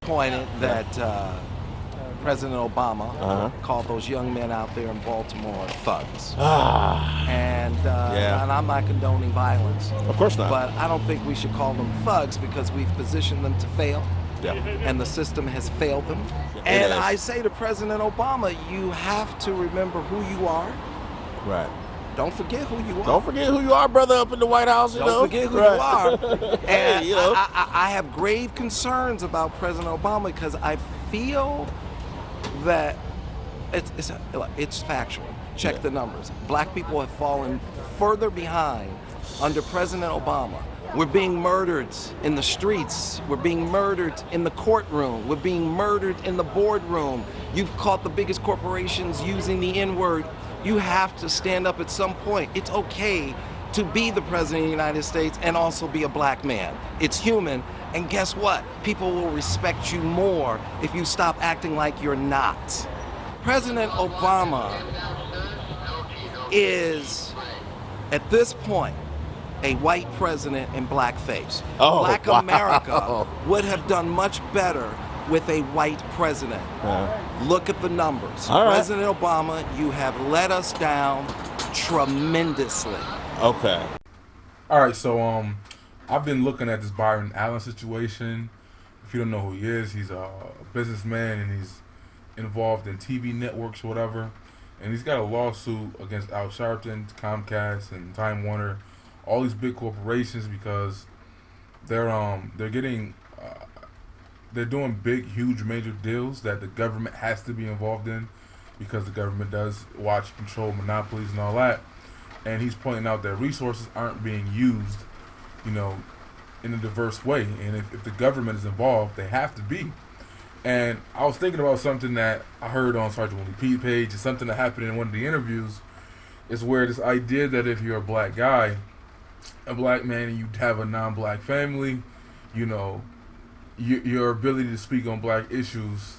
disappointed that President Obama called those young men out there in Baltimore thugs. And I'm not condoning violence. Of course not. But I don't think we should call them thugs because we've positioned them to fail. Yeah. And the system has failed them. It And is. I say to President Obama, you have to remember who you are. Right. Don't forget who you are. Don't forget who you are, brother, up in the White House. Don't forget who you are. And you know. I have grave concerns about President Obama because I feel that it's factual. Check the numbers. Black people have fallen further behind under President Obama. We're being murdered in the streets. We're being murdered in the courtroom. We're being murdered in the boardroom. You've caught the biggest corporations using the N-word. You have to stand up at some point. It's okay to be the president of the United States and also be a black man. It's human. And guess what? People will respect you more if you stop acting like you're not. President Obama is, at this point, a white president in blackface. Black America would have done much better with a white president. Look at the numbers. President Obama, you have let us down tremendously. Okay. All right, so I've been looking at this Byron Allens situation. If you don't know who he is, he's a businessman and he's involved in TV networks or whatever. And he's got a lawsuit against Al Sharpton, Comcast, and Time Warner, all these big corporations because they're doing big, huge, major deals that the government has to be involved in because the government does watch, control monopolies and all that. And he's pointing out that resources aren't being used, in a diverse way. And if the government is involved, they have to be. And I was thinking about something that I heard on Sergeant Willie Pete page, and something that happened in one of the interviews, is where this idea that if you're a black guy, a black man, and you have a non-black family, your ability to speak on black issues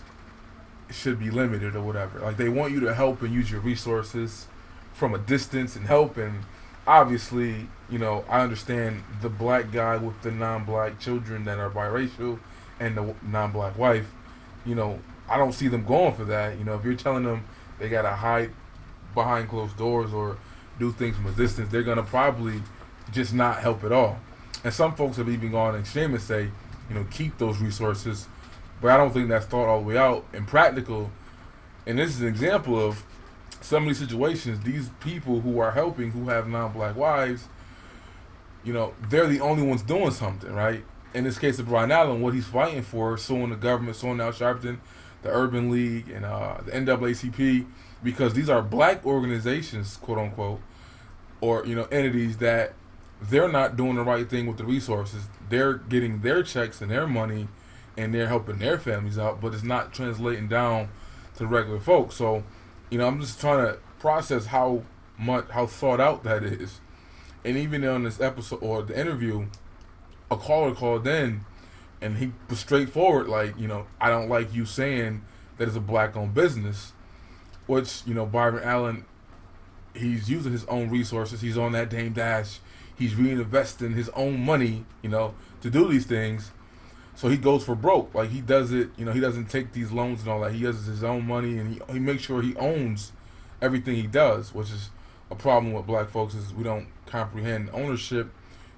should be limited or whatever. Like, they want you to help and use your resources from a distance and help. And obviously, I understand the black guy with the non-black children that are biracial and the non-black wife. I don't see them going for that. If you're telling them they got to hide behind closed doors or do things from a distance, they're going to probably just not help at all. And some folks have even gone extreme and say, keep those resources. But I don't think that's thought all the way out and practical. And this is an example of some of these situations. These people who are helping, who have non-black wives, they're the only ones doing something, right? In this case of Byron Allen, what he's fighting for, suing the government, suing Al Sharpton, the Urban League, and the NAACP, because these are black organizations, quote unquote, or entities that they're not doing the right thing with the resources. They're getting their checks and their money, and they're helping their families out, but it's not translating down to regular folks. So, I'm just trying to process how thought out that is. And even on this episode or the interview, a caller called in, and he was straightforward, like, I don't like you saying that it's a black-owned business, which, Byron Allen, he's using his own resources. He's on that Dame Dash. He's reinvesting his own money, to do these things. So he goes for broke. Like, he does it, he doesn't take these loans and all that. He uses his own money, and he makes sure he owns everything he does, which is a problem with black folks, is we don't comprehend ownership.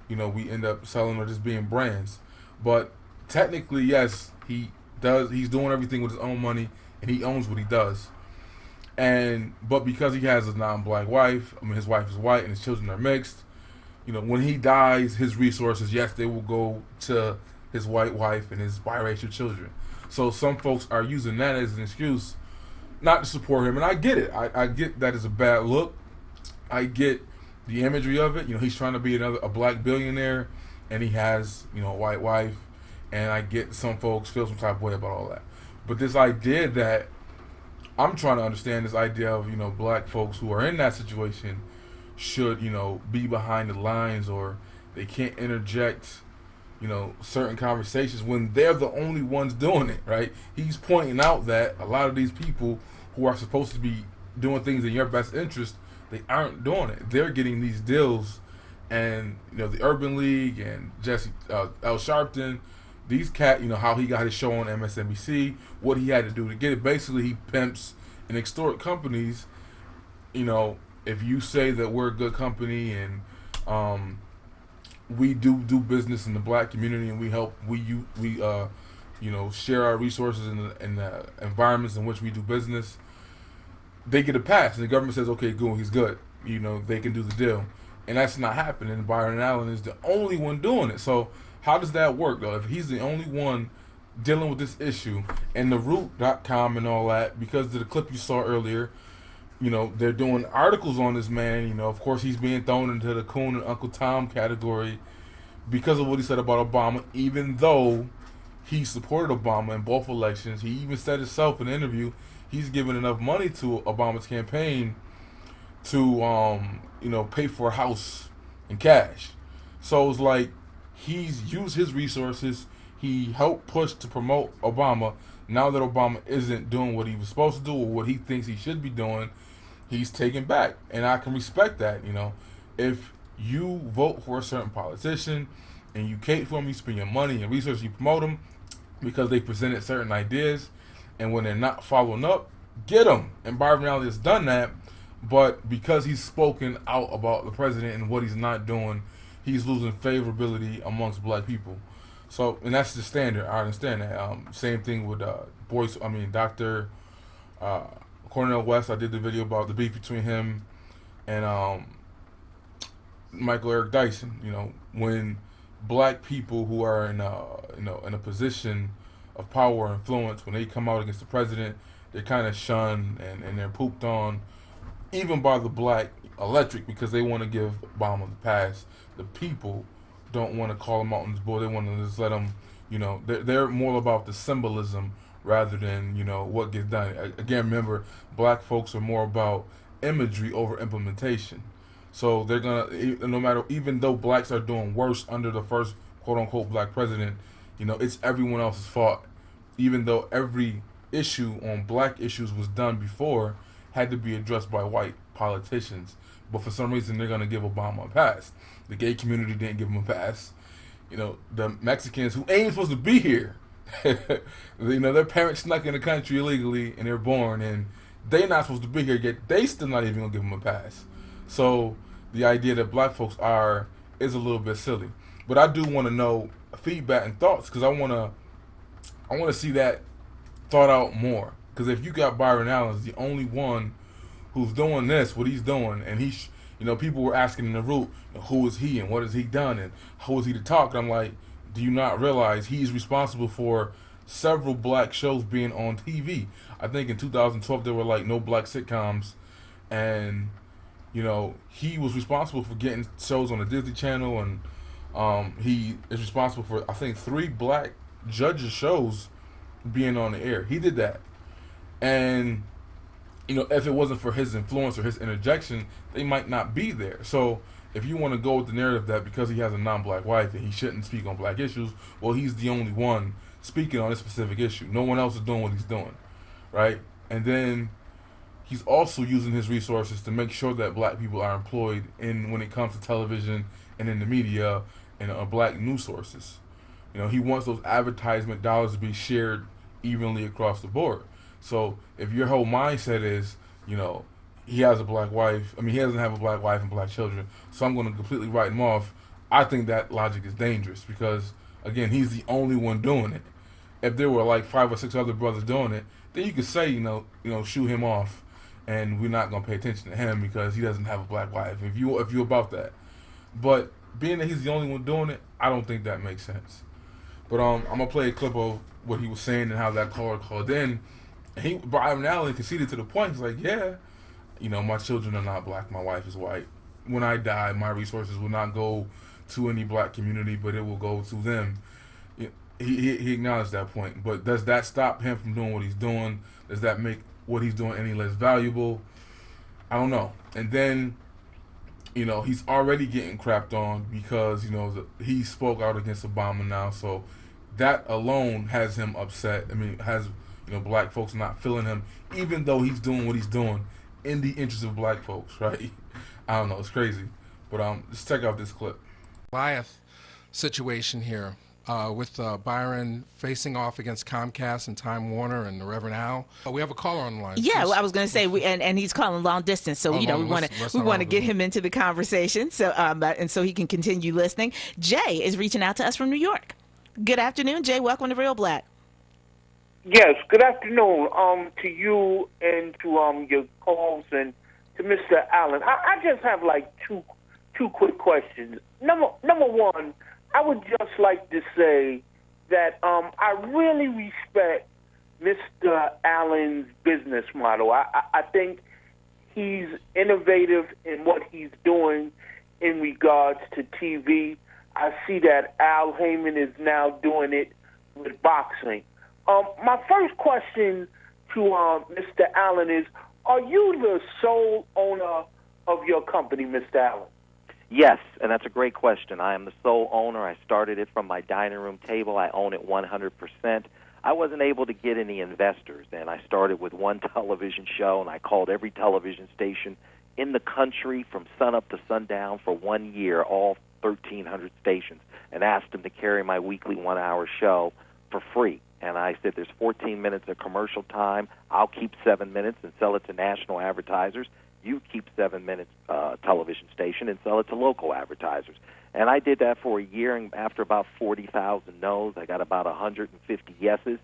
We end up selling or just being brands. But technically, yes, he's doing everything with his own money, and he owns what he does. But because he has a non-black wife, his wife is white and his children are mixed, when he dies, his resources, yes, they will go to his white wife and his biracial children. So some folks are using that as an excuse not to support him, and I get it. I get that is a bad look. I get the imagery of it. He's trying to be a black billionaire, and he has, a white wife, and I get some folks feel some type of way about all that. But this idea that I'm trying to understand, this idea of, black folks who are in that situation should, be behind the lines, or they can't interject, certain conversations when they're the only ones doing it, right? He's pointing out that a lot of these people who are supposed to be doing things in your best interest, they aren't doing it. They're getting these deals, and the Urban League and Al Sharpton, these how he got his show on MSNBC, what he had to do to get it. Basically, he pimps and extort companies. If you say that we're a good company and we do business in the black community and we help, we share our resources in the environments in which we do business, they get a pass. And the government says, okay, good, he's good. They can do the deal. And that's not happening. Byron Allen is the only one doing it. So how does that work, though? If he's the only one dealing with this issue, and the root.com and all that, because of the clip you saw earlier, they're doing articles on this man. Of course, he's being thrown into the Coon and Uncle Tom category because of what he said about Obama, even though he supported Obama in both elections. He even said himself in an interview he's given enough money to Obama's campaign to pay for a house in cash. So it's like he's used his resources. He helped push to promote Obama. Now that Obama isn't doing what he was supposed to do or what he thinks he should be doing, he's taken back. And I can respect that. If you vote for a certain politician and you cater for them, you spend your money and resources, you promote them because they presented certain ideas, and when they're not following up, get them. And Byron Allens has done that, but because he's spoken out about the president and what he's not doing, he's losing favorability amongst black people. So, and that's the standard. I understand that. Same thing with Dr. Cornel West. I did the video about the beef between him and Michael Eric Dyson. When black people who are in a position of power or influence, when they come out against the president, they're kind of shunned and they're pooped on, even by the black electorate, because they want to give Obama the pass. The people don't want to call him out on his board. They want to just let him, they're more about the symbolism rather than, what gets done. Again, remember, black folks are more about imagery over implementation. So they're going to, no matter, even though blacks are doing worse under the first quote-unquote black president, it's everyone else's fault. Even though every issue on black issues was done before, had to be addressed by white politicians. But for some reason, they're going to give Obama a pass. The gay community didn't give him a pass. The Mexicans who ain't supposed to be here, their parents snuck in the country illegally and they're born, and they're not supposed to be here, yet they still not even going to give him a pass. So the idea that black folks is a little bit silly. But I do want to know feedback and thoughts, because I want to see that thought out more. Because if you got Byron Allens, the only one who's doing this, what he's doing, and people were asking in the root, who is he and what has he done and who is he to talk? And I'm like, do you not realize he's responsible for several black shows being on TV? I think in 2012 there were like no black sitcoms, and he was responsible for getting shows on the Disney Channel, and he is responsible for, I think, 3 black judges shows being on the air. He did that. And if it wasn't for his influence or his interjection, they might not be there. So if you want to go with the narrative that because he has a non-black wife and he shouldn't speak on black issues, well, he's the only one speaking on this specific issue. No one else is doing what he's doing, right? And then he's also using his resources to make sure that black people are employed when it comes to television and in the media and black news sources. He wants those advertisement dollars to be shared evenly across the board. So if your whole mindset is, he has a black wife, he doesn't have a black wife and black children, so I'm going to completely write him off, I think that logic is dangerous because, again, he's the only one doing it. If there were like 5 or 6 other brothers doing it, then you could say, shoot him off, and we're not going to pay attention to him because he doesn't have a black wife, if you're about that. But being that he's the only one doing it, I don't think that makes sense. But I'm going to play a clip of what he was saying and how that caller called in. Byron Allen conceded to the point. He's like, yeah, my children are not black. My wife is white. When I die, my resources will not go to any black community, but it will go to them. He acknowledged that point. But does that stop him from doing what he's doing? Does that make what he's doing any less valuable? I don't know. And then, he's already getting crapped on because, he spoke out against Obama now. So that alone has him upset. Has black folks not feeling him, even though he's doing what he's doing in the interest of black folks, right? I don't know, it's crazy. But let's check out this clip. Goliath situation here. with Byron facing off against Comcast and Time Warner and the Reverend Al. We have a caller on the line. Yeah, Please. I was going to say, and he's calling long distance, so we want to get him into the conversation, so and so he can continue listening. Jay is reaching out to us from New York. Good afternoon, Jay. Welcome to Real Black. Yes, good afternoon to you and to your calls and to Mr. Allen. I just have like two quick questions. Number one, I would just like to say that I really respect Mr. Allen's business model. I think he's innovative in what he's doing in regards to TV. I see that Al Heyman is now doing it with boxing. My first question to Mr. Allen is, are you the sole owner of your company, Mr. Allen? Yes, and that's a great question. I am the sole owner. I started it from my dining room table. I own it 100%. I wasn't able to get any investors, and I started with one television show, and I called every television station in the country from sunup to sundown for 1 year, all 1,300 stations, and asked them to carry my weekly 1-hour show for free. And I said, there's 14 minutes of commercial time. I'll keep 7 minutes and sell it to national advertisers. You keep 7 minutes television station and sell it to local advertisers. And I did that for a year, and after about 40,000 no's, I got about 150 yeses.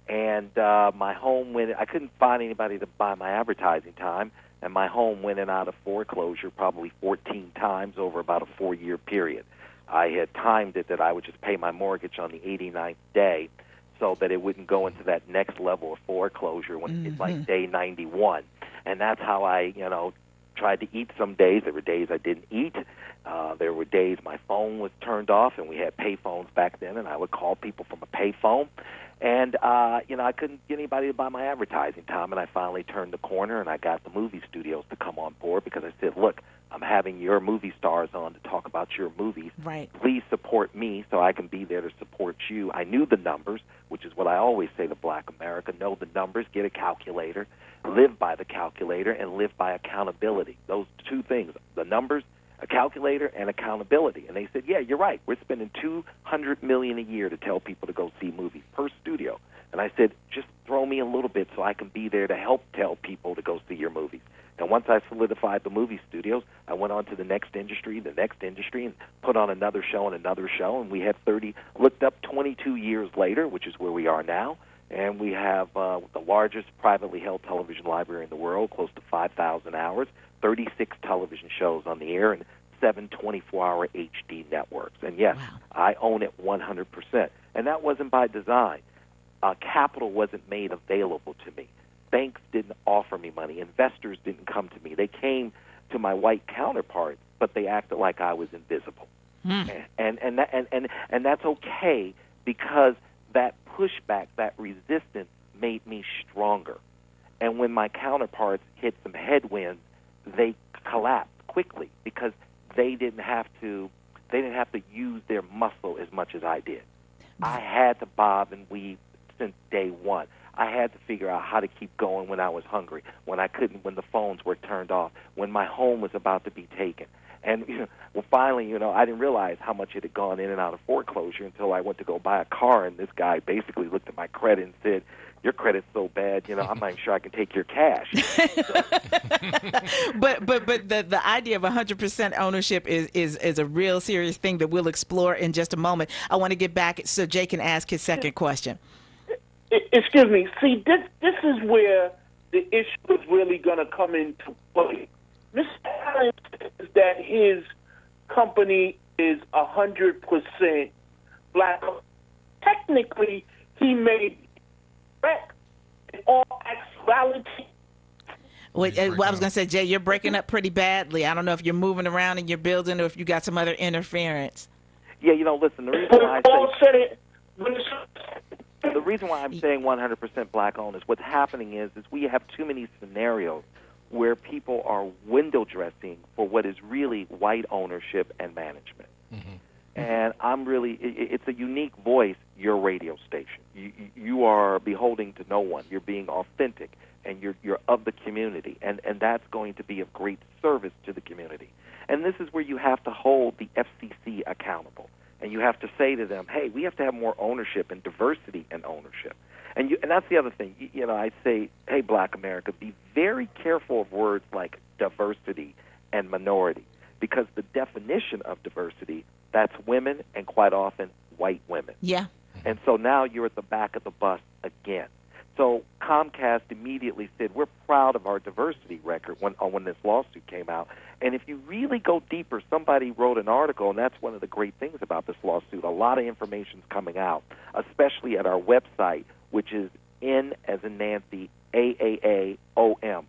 And my home I couldn't find anybody to buy my advertising time, and my home went in out of foreclosure probably 14 times over about a 4-year period. I had timed it that I would just pay my mortgage on the 89th day, so that it wouldn't go into that next level of foreclosure when it's like day 91. And that's how I, tried to eat some days. There were days I didn't eat. There were days my phone was turned off, and we had pay phones back then, and I would call people from a pay phone. And, I couldn't get anybody to buy my advertising time, and I finally turned the corner, and I got the movie studios to come on board because I said, look, I'm having your movie stars on to talk about your movies. Right. Please support me so I can be there to support you. I knew the numbers, which is what I always say to Black America. Know the numbers, get a calculator, live by the calculator, and live by accountability. Those two things, the numbers, a calculator, and accountability. And they said, yeah, you're right. We're spending $200 million a year to tell people to go see movies per studio. And I said, just throw me a little bit so I can be there to help tell people to go see your movies. And once I solidified the movie studios, I went on to the next industry, and put on another show and another show. And we had 22 years later, which is where we are now. And we have the largest privately held television library in the world, close to 5,000 hours, 36 television shows on the air, and 7 24-hour HD networks. And yes, wow. I own it 100%. And that wasn't by design. Capital wasn't made available to me. Banks didn't offer me money. Investors didn't come to me. They came to my white counterparts, but they acted like I was invisible. And that's okay, because that pushback, that resistance made me stronger. And when my counterparts hit some headwinds, they collapsed quickly because they didn't have to use their muscle as much as I did. I had to bob and weave since day one. I had to figure out how to keep going when I was hungry, when I couldn't, when the phones were turned off, when my home was about to be taken. And finally, I didn't realize how much it had gone in and out of foreclosure until I went to go buy a car, and this guy basically looked at my credit and said, your credit's so bad, I'm not even sure I can take your cash. But the idea of 100% ownership is a real serious thing that we'll explore in just a moment. I want to get back so Jay can ask his second question. Excuse me. See, this is where the issue is really going to come into play. Mr. Allen says that his company is 100% black. Technically, he may correct in all actuality. Well, I was going to say, Jay, you're breaking up pretty badly. I don't know if you're moving around in your building or if you got some other interference. Yeah, listen, the reason why the reason why I'm saying 100% black-owned is what's happening is we have too many scenarios where people are window dressing for what is really white ownership and management. Mm-hmm. And it's a unique voice, your radio station. You are beholding to no one. You're being authentic, and you're of the community, and that's going to be of great service to the community. And this is where you have to hold the FCC accountable. And you have to say to them, hey, we have to have more ownership and diversity in ownership. And that's the other thing. I say, hey, Black America, be very careful of words like diversity and minority, because the definition of diversity, that's women, and quite often white women. Yeah. And so now you're at the back of the bus again. So Comcast immediately said, we're proud of our diversity record when this lawsuit came out. And if you really go deeper, somebody wrote an article, and that's one of the great things about this lawsuit. A lot of information's coming out, especially at our website, which is N as in Nancy, AAAOM,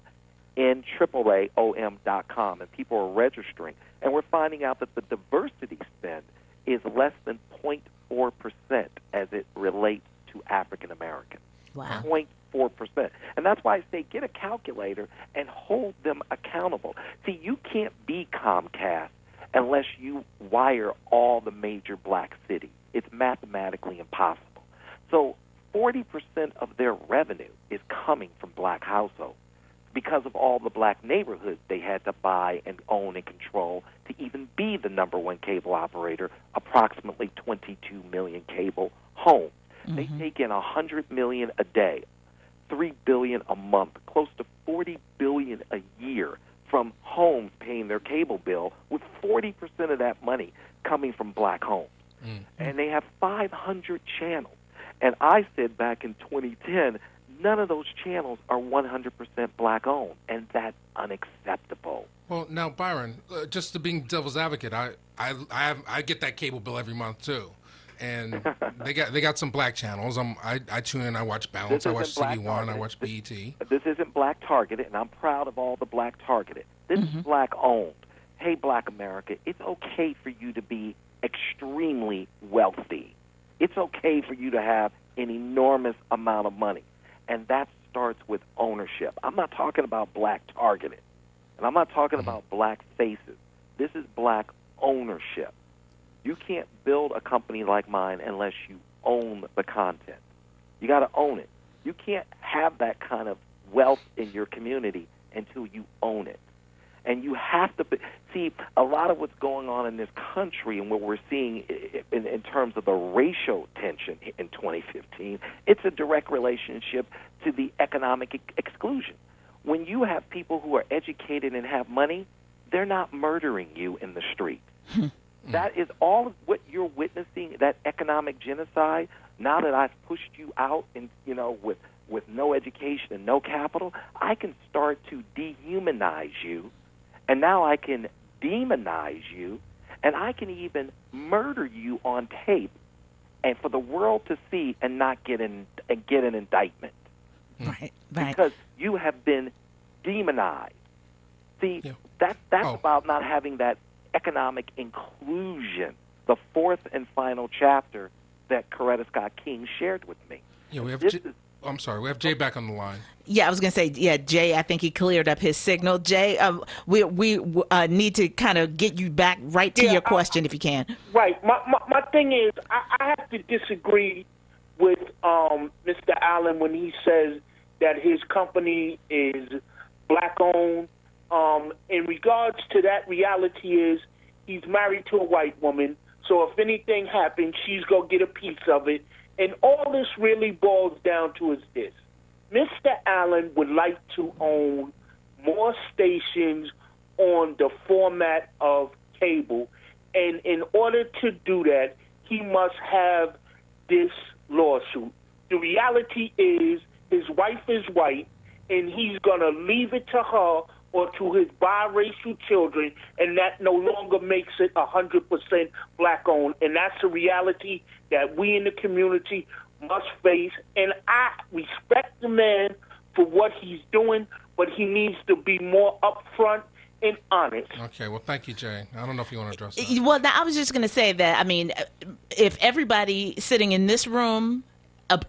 NAAAOM.com, and people are registering. And we're finding out that the diversity spend is less than 0.4% as it relates to African Americans. Wow. 0.4%. And that's why I say get a calculator and hold them accountable. See, you can't be Comcast unless you wire all the major black cities. It's mathematically impossible. So 40% of their revenue is coming from black households because of all the black neighborhoods they had to buy and own and control to even be the number one cable operator, approximately 22 million cable homes. They take in $100 million a day, $3 billion a month, close to $40 billion a year from homes paying their cable bill, with 40% of that money coming from black homes. And they have 500 channels. And I said back in 2010, none of those channels are 100% black-owned, and that's unacceptable. Well, now, Byron, just to being devil's advocate, I get that cable bill every month too. And they got some black channels. I tune in. I watch Balance. I watch CD1. I watch BET. This isn't black targeted, and I'm proud of all the black targeted. This is black owned. Hey, Black America, it's okay for you to be extremely wealthy. It's okay for you to have an enormous amount of money, and that starts with ownership. I'm not talking about black targeted, and I'm not talking about black faces. This is black ownership. You can't build a company like mine unless you own the content. You got to own it. You can't have that kind of wealth in your community until you own it. And you have to see a lot of what's going on in this country and what we're seeing in terms of the racial tension in 2015. It's a direct relationship to the economic exclusion. When you have people who are educated and have money, they're not murdering you in the street. That is all of what you're witnessing, that economic genocide. Now that I've pushed you out and with no education and no capital, I can start to dehumanize you, and now I can demonize you, and I can even murder you on tape, and for the world to see and not get an indictment. Right. Because you have been demonized. See, that's about not having that economic inclusion, the fourth and final chapter that Coretta Scott King shared with me. Yeah, we have. I'm sorry, we have Jay back on the line. Yeah, I was going to say, Jay, I think he cleared up his signal. Jay, we need to kind of get you back right to your question if you can. Right. My thing is, I have to disagree with Mr. Allen when he says that his company is black-owned. In regards to that, reality is he's married to a white woman, so if anything happens, she's going to get a piece of it. And all this really boils down to is this. Mr. Allen would like to own more stations on the format of cable, and in order to do that, he must have this lawsuit. The reality is his wife is white, and he's going to leave it to her or to his biracial children, and that no longer makes it 100% black-owned. And that's a reality that we in the community must face. And I respect the man for what he's doing, but he needs to be more upfront and honest. Okay, well, thank you, Jay. I don't know if you want to address that. Well, now, I was just going to say that, I mean, if everybody sitting in this room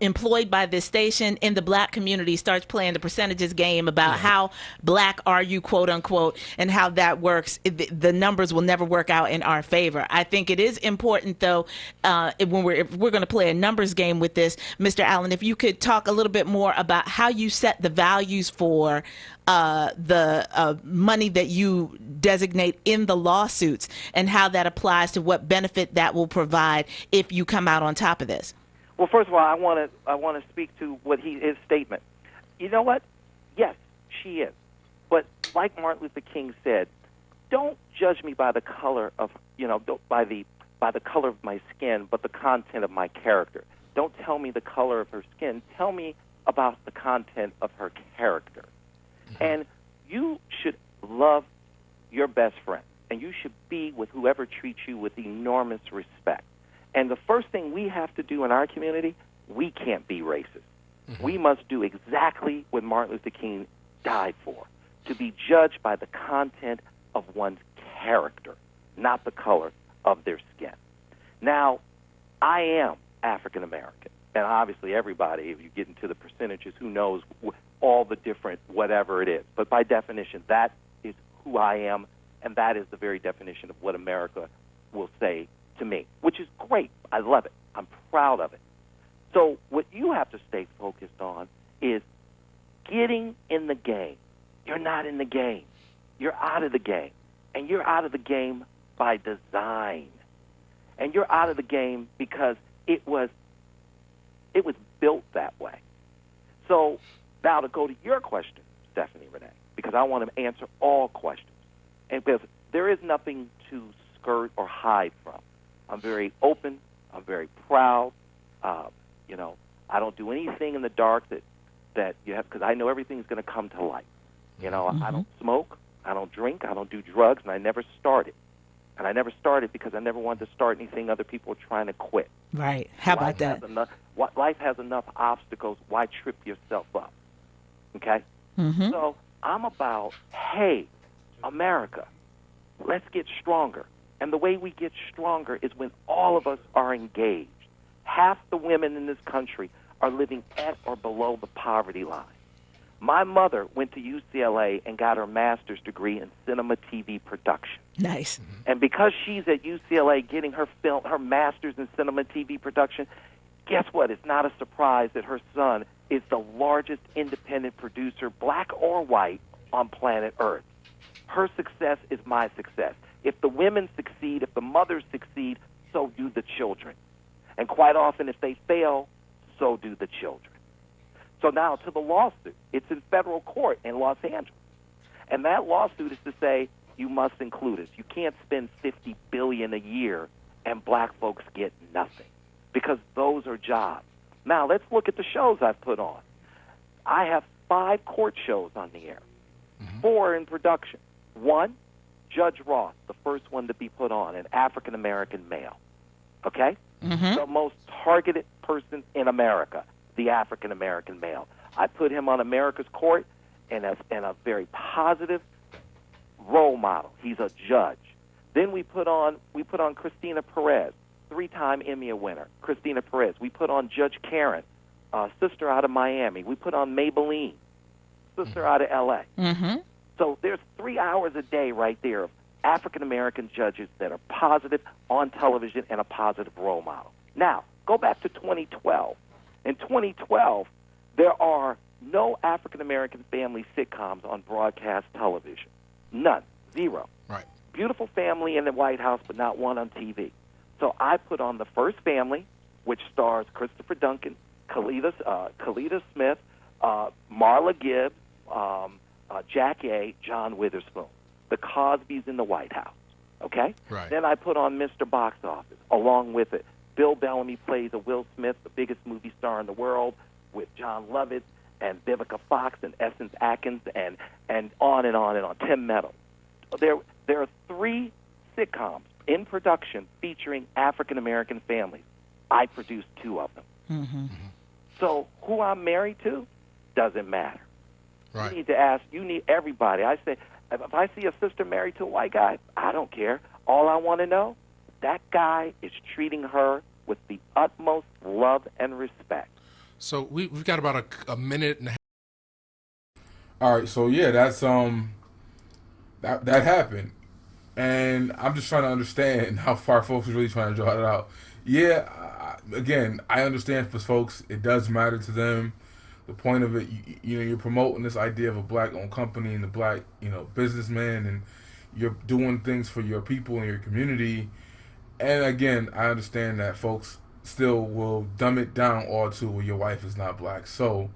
employed by this station in the black community starts playing the percentages game about how black are you, quote unquote, and how that works, the numbers will never work out in our favor. I think it is important, though, if we're going to play a numbers game with this, Mr. Allen, if you could talk a little bit more about how you set the values for the money that you designate in the lawsuits and how that applies to what benefit that will provide if you come out on top of this. Well, first of all, I want to speak to his statement. You know what? Yes, she is. But like Martin Luther King said, don't judge me by the color of by the color of my skin, but the content of my character. Don't tell me the color of her skin. Tell me about the content of her character. And you should love your best friend, and you should be with whoever treats you with enormous respect. And the first thing we have to do in our community, we can't be racist. Mm-hmm. We must do exactly what Martin Luther King died for, to be judged by the content of one's character, not the color of their skin. Now, I am African American, and obviously everybody, if you get into the percentages, who knows all the different whatever it is. But by definition, that is who I am, and that is the very definition of what America will say to me, which is great. I love it. I'm proud of it. So what you have to stay focused on is getting in the game. You're not in the game. You're out of the game. And you're out of the game by design. And you're out of the game because it was built that way. So now to go to your question, Stephanie Renee, because I want to answer all questions. And because there is nothing to skirt or hide from. I'm very open. I'm very proud. I don't do anything in the dark that you have, because I know everything's going to come to light. Mm-hmm. I don't smoke. I don't drink. I don't do drugs, and I never started. And I never started because I never wanted to start anything other people were trying to quit. Right. How about that? Life has enough obstacles. Why trip yourself up? Okay? Mm-hmm. So I'm about, hey, America, let's get stronger. And the way we get stronger is when all of us are engaged. Half the women in this country are living at or below the poverty line. My mother went to UCLA and got her master's degree in cinema TV production. Nice. And because she's at UCLA getting her master's in cinema TV production, guess what? It's not a surprise that her son is the largest independent producer, black or white, on planet Earth. Her success is my success. If the women succeed, if the mothers succeed, so do the children. And quite often, if they fail, so do the children. So now to the lawsuit. It's in federal court in Los Angeles. And that lawsuit is to say you must include us. You can't spend $50 billion a year and black folks get nothing, because those are jobs. Now let's look at the shows I've put on. I have 5 court shows on the air, 4 in production. 1, Judge Ross, the first one to be put on, an African-American male. Okay? Mm-hmm. The most targeted person in America, the African-American male. I put him on America's Court and a very positive role model. He's a judge. Then we put on Christina Perez, 3-time Emmy winner, Christina Perez. We put on Judge Karen, sister out of Miami. We put on Maybelline, sister out of L.A. Mm-hmm. So there's 3 hours a day right there of African-American judges that are positive on television and a positive role model. Now, go back to 2012. In 2012, there are no African-American family sitcoms on broadcast television. None. 0. Right. Beautiful Family in the White House, but not one on TV. So I put on The First Family, which stars Christopher Duncan, Kalita Smith, Marla Gibbs, Jack A., John Witherspoon. The Cosbys in the White House. Okay? Right. Then I put on Mr. Box Office. Along with it, Bill Bellamy plays a Will Smith, the biggest movie star in the world, with John Lovitz and Vivica Fox and Essence Atkins and on and on and on. Tim Meadows. There are 3 sitcoms in production featuring African-American families. I produced 2 of them. Mm-hmm. So who I'm married to doesn't matter. Right. You need to ask. You need everybody. I say, if I see a sister married to a white guy, I don't care. All I want to know, that guy is treating her with the utmost love and respect. So we've got about a minute and a half. All right, so yeah, that's that happened, and I'm just trying to understand how far folks are really trying to draw it out. Yeah, again, I understand for folks it does matter to them. The point of it, you know, you're promoting this idea of a black-owned company and the black, you know, businessman, and you're doing things for your people and your community. And again, I understand that folks still will dumb it down all to, well, your wife is not black. So,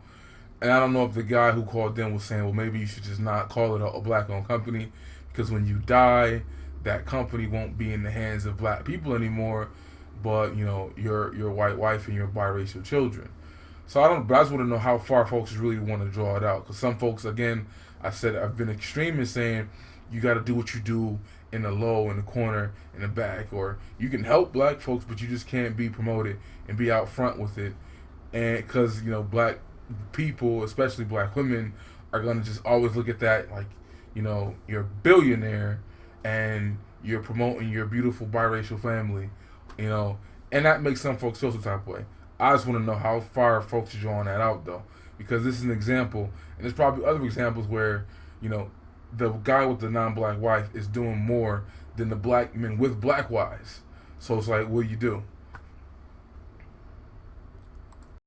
and I don't know if the guy who called in was saying, well, maybe you should just not call it a black-owned company, because when you die, that company won't be in the hands of black people anymore, but, you know, your white wife and your biracial children. So but I just want to know how far folks really want to draw it out, because some folks, again, I've been extreme in saying you got to do what you do in the low, in the corner, in the back, or you can help black folks, but you just can't be promoted and be out front with it, and because, you know, black people, especially black women, are gonna just always look at that like, you know, you're a billionaire and you're promoting your beautiful biracial family, you know, and that makes some folks feel some type of way. I just want to know how far folks are drawing that out, though, because this is an example, and there's probably other examples where, you know, the guy with the non-black wife is doing more than the black men with black wives. So it's like, what do you do?